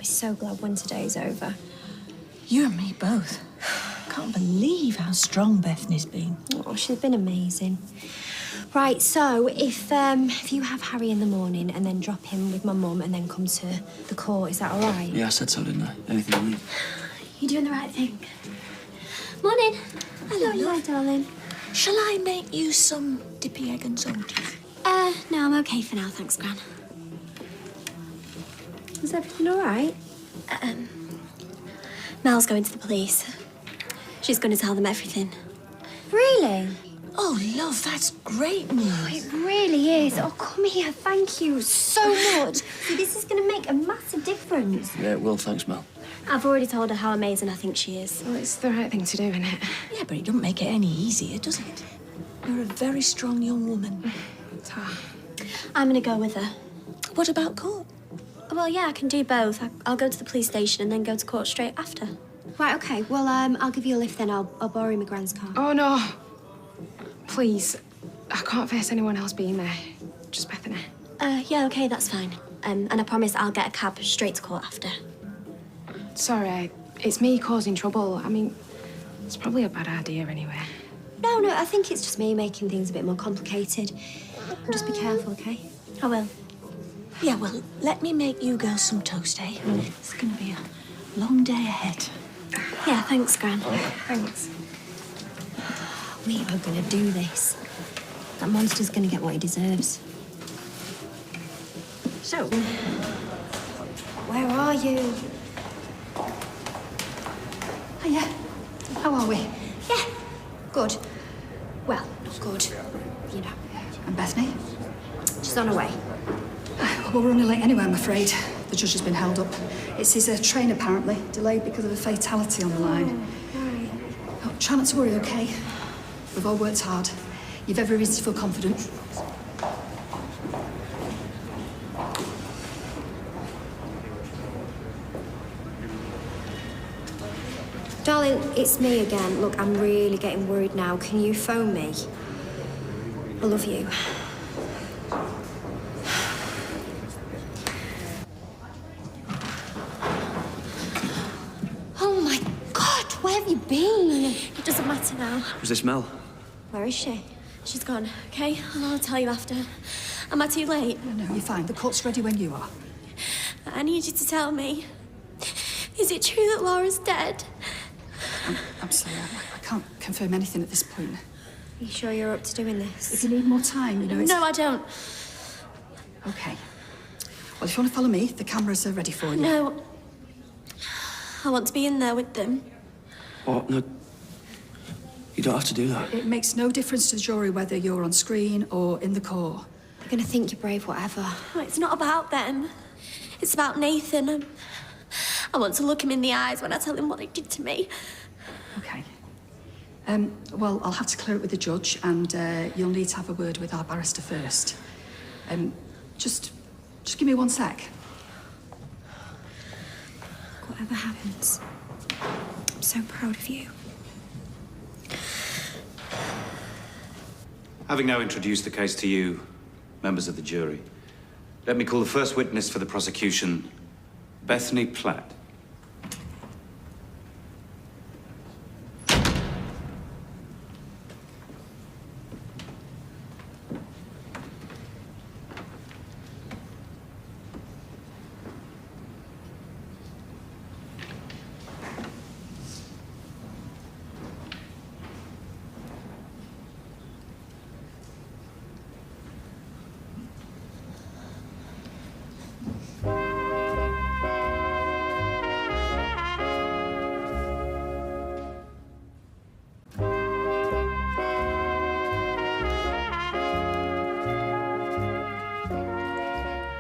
so glad when today's over. You and me both. Can't believe how strong Bethany's been. Oh, she's been amazing. Right, so if you have Harry in the morning and then drop him with my mum and then come to the court, is that all right? Yeah, I said so, didn't I? Anything you need. You're doing the right thing. Morning. Hello, Hi, darling. Shall I make you some dippy egg and salties? No, I'm okay for now, thanks, Gran. Is everything all right? Mel's going to the police. She's going to tell them everything. Really? Oh, love, that's great news. Oh, it really is. Oh, come here. Thank you so much. See, this is going to make a massive difference. Yeah, it will. Thanks, Mel. I've already told her how amazing I think she is. Well, it's the right thing to do, isn't it? Yeah, but it doesn't make it any easier, does it? You're a very strong young woman. I'm going to go with her. What about court? Well, yeah, I can do both. I'll go to the police station and then go to court straight after. Right, okay. Well, I'll give you a lift then. I'll borrow my Gran's car. Oh, no. Please. I can't face anyone else being there. Just Bethany. Yeah, okay, that's fine. And I promise I'll get a cab straight to court after. Sorry, it's me causing trouble. I mean, it's probably a bad idea anyway. No, I think it's just me making things a bit more complicated. Just be careful, okay? I will. Yeah, well, let me make you girls some toast, eh? It's going to be a long day ahead. Yeah, thanks, Gran. Thanks. We are going to do this. That monster's going to get what he deserves. So, where are you? Hiya. How are we? Yeah, good. Well, good, you know. And Bethany? She's on her way. Well, we're running late anyway, I'm afraid. The judge has been held up. It's his train, apparently, delayed because of a fatality on the line. Right. Oh, try not to worry, OK? We've all worked hard. You've every reason to feel confident. Darling, it's me again. Look, I'm really getting worried now. Can you phone me? I love you. Oh, my God, where have you been? It doesn't matter now. Was this Mel? Where is she? She's gone, okay? I'll tell you after. Am I too late? No, you're fine. The court's ready when you are. I need you to tell me. Is it true that Laura's dead? I'm sorry, I can't confirm anything at this point. Are you sure you're up to doing this? If you need more time, you know, it's... No, I don't. OK. Well, if you want to follow me, the cameras are ready for you. No. I want to be in there with them. What? No. You don't have to do that. It makes no difference to the jury whether you're on screen or in the court. They're going to think you're brave, whatever. Oh, it's not about them. It's about Nathan. I want to look him in the eyes when I tell him what he did to me. OK. Well, I'll have to clear it with the judge, and you'll need to have a word with our barrister first. Just give me 1 sec. Whatever happens, I'm so proud of you. Having now introduced the case to you, members of the jury, let me call the first witness for the prosecution, Bethany Platt.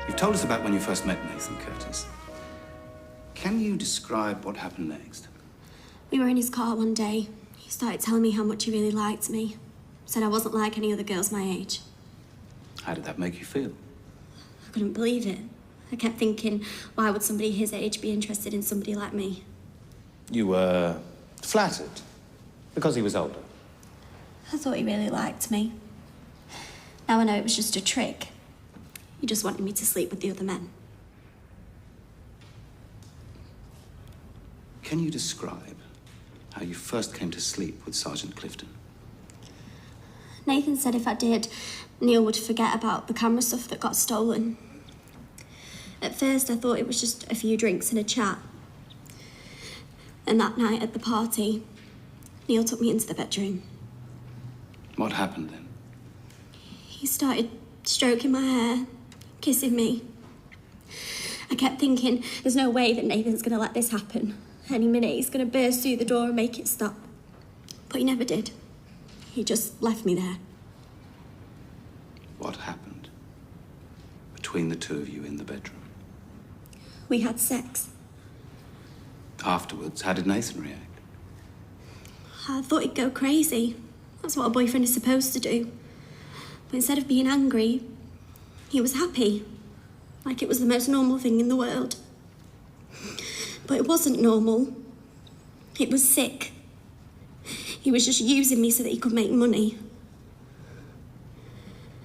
You've told us about when you first met Nathan Curtis. Can you describe what happened next? We were in his car one day. He started telling me how much he really liked me. Said I wasn't like any other girls my age. How did that make you feel? I couldn't believe it. I kept thinking, why would somebody his age be interested in somebody like me? You were flattered because he was older. I thought he really liked me. Now I know it was just a trick. He just wanted me to sleep with the other men. Can you describe how you first came to sleep with Sergeant Clifton? Nathan said if I did, Neil would forget about the camera stuff that got stolen. At first, I thought it was just a few drinks and a chat. And that night at the party, Neil took me into the bedroom. What happened then? He started stroking my hair, kissing me. I kept thinking, there's no way that Nathan's going to let this happen. Any minute, he's going to burst through the door and make it stop. But he never did. He just left me there. What happened between the two of you in the bedroom? We had sex. Afterwards, how did Nathan react? I thought he'd go crazy. That's what a boyfriend is supposed to do. But instead of being angry, he was happy. Like it was the most normal thing in the world. But it wasn't normal. It was sick. He was just using me so that he could make money.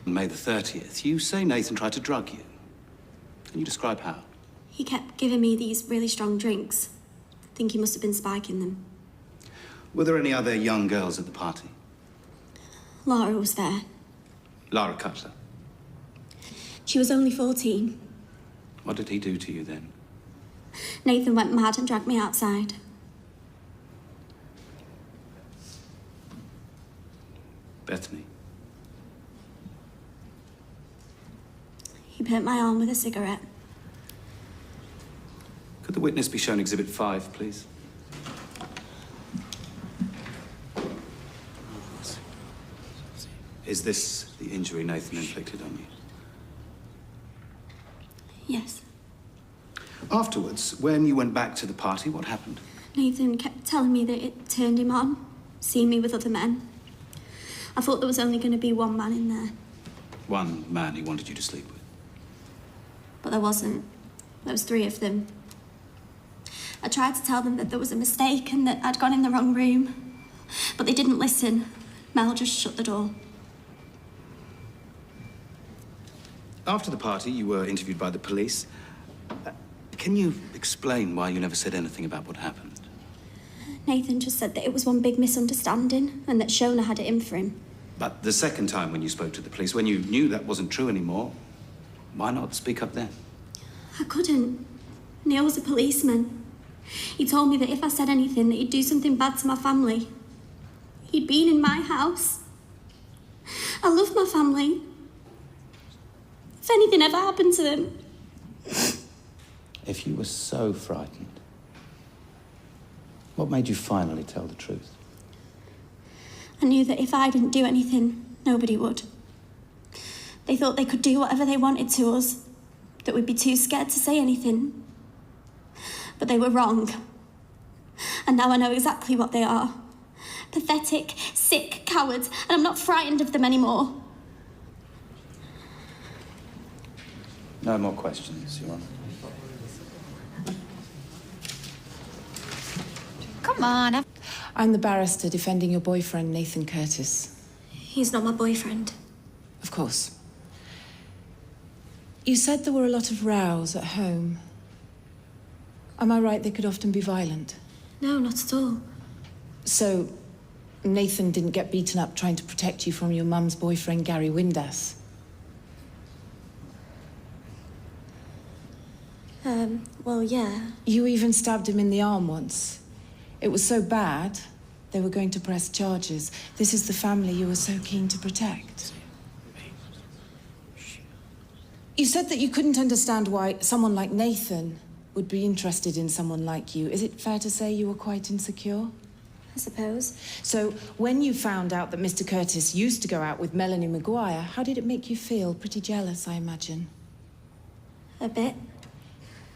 On May the 30th, you say Nathan tried to drug you. Can you describe how? He kept giving me these really strong drinks. I think he must have been spiking them. Were there any other young girls at the party? Laura was there. Lara Cutler. She was only 14. What did he do to you then? Nathan went mad and dragged me outside. Bethany. He burnt my arm with a cigarette. Could the witness be shown Exhibit 5, please? Is this the injury Nathan inflicted on you? Yes. Afterwards, when you went back to the party, what happened? Nathan kept telling me that it turned him on, seeing me with other men. I thought there was only going to be one man in there, One man he wanted you to sleep with. but there wasn't. There was 3 of them. I tried to tell them that there was a mistake and that I'd gone in the wrong room, but they didn't listen. Mel just shut the door. After the party, you were interviewed by the police. Can you explain why you never said anything about what happened? Nathan just said that it was one big misunderstanding and that Shona had it in for him. But the second time when you spoke to the police, when you knew that wasn't true anymore, why not speak up then? I couldn't. Neil was a policeman. He told me that if I said anything, that he'd do something bad to my family. He'd been in my house. I love my family. If anything ever happened to them... If you were so frightened, what made you finally tell the truth? I knew that if I didn't do anything, nobody would. They thought they could do whatever they wanted to us, that we'd be too scared to say anything. But they were wrong. And now I know exactly what they are. Pathetic, sick cowards, and I'm not frightened of them anymore. No more questions, Your Honor. Come on. I'm the barrister defending your boyfriend, Nathan Curtis. He's not my boyfriend. Of course. You said there were a lot of rows at home. Am I right they could often be violent? No, not at all. So, Nathan didn't get beaten up trying to protect you from your mum's boyfriend, Gary Windass? Well, yeah. You even stabbed him in the arm once. It was so bad, they were going to press charges. This is the family you were so keen to protect. You said that you couldn't understand why someone like Nathan would be interested in someone like you. Is it fair to say you were quite insecure? I suppose. So, when you found out that Mr. Curtis used to go out with Melanie Maguire, how did it make you feel? Pretty jealous, I imagine. A bit.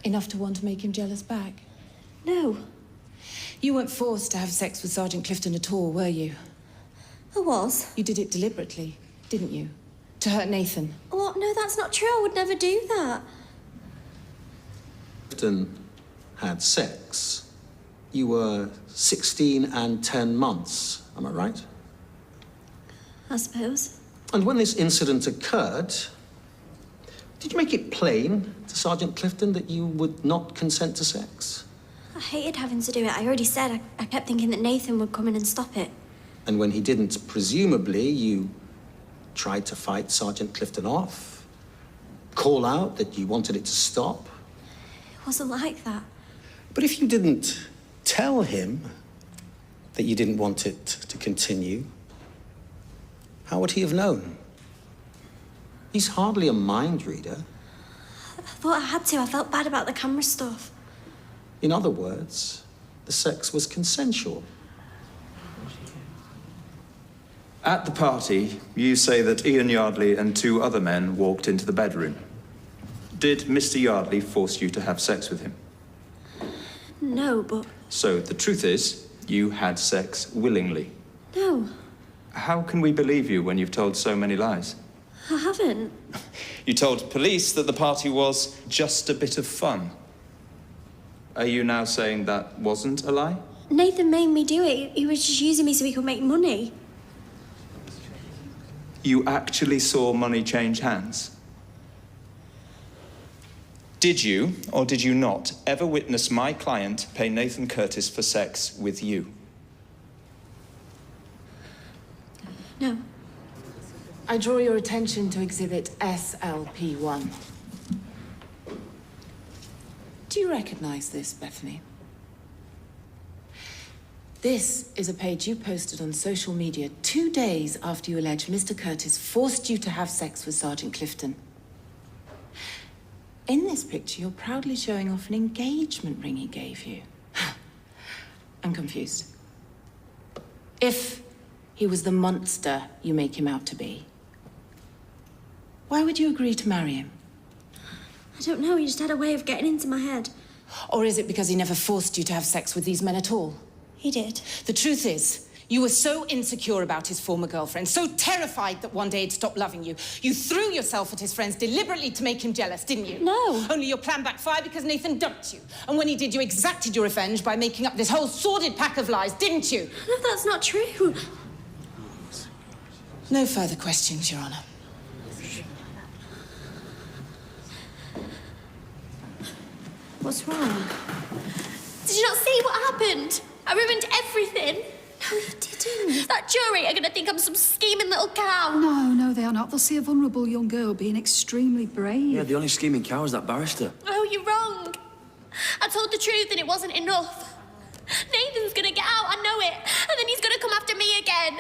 Enough to want to make him jealous back? No. You weren't forced to have sex with Sergeant Clifton at all, were you? I was. You did it deliberately, didn't you? To hurt Nathan. What? No, that's not true. I would never do that. Clifton had sex. You were 16 and 10 months, am I right? I suppose. And when this incident occurred, did you make it plain to Sergeant Clifton that you would not consent to sex? I hated having to do it. I already said I kept thinking that Nathan would come in and stop it. And when he didn't, presumably, you tried to fight Sergeant Clifton off? Call out that you wanted it to stop? It wasn't like that. But if you didn't tell him that you didn't want it to continue, how would he have known? He's hardly a mind reader. I thought I had to. I felt bad about the camera stuff. In other words, the sex was consensual. At the party, you say that Ian Yardley and 2 other men walked into the bedroom. Did Mr. Yardley force you to have sex with him? No, but... So the truth is, you had sex willingly. No, How can we believe you when you've told so many lies? I haven't. You told police that the party was just a bit of fun. Are you now saying that wasn't a lie? Nathan made me do it. He was just using me so he could make money. You actually saw money change hands? Did you, or did you not, ever witness my client pay Nathan Curtis for sex with you? No. I draw your attention to Exhibit SLP1. Do you recognize this, Bethany? This is a page you posted on social media 2 days after you allege Mr. Curtis forced you to have sex with Sergeant Clifton. In this picture, you're proudly showing off an engagement ring he gave you. I'm confused. If he was the monster you make him out to be, why would you agree to marry him? I don't know. He just had a way of getting into my head. Or is it because he never forced you to have sex with these men at all? He did. The truth is, you were so insecure about his former girlfriend, so terrified that one day he'd stop loving you. You threw yourself at his friends deliberately to make him jealous, didn't you? No. Only your plan backfired because Nathan dumped you. And when he did, you exacted your revenge by making up this whole sordid pack of lies, didn't you? No, that's not true. No further questions, Your Honor. What's wrong? Did you not see what happened? I ruined everything. No, you didn't. That jury are going to think I'm some scheming little cow. No, they are not. They'll see a vulnerable young girl being extremely brave. Yeah, the only scheming cow is that barrister. Oh, you're wrong. I told the truth and it wasn't enough. Nathan's going to get out, I know it. And then he's going to come after me again.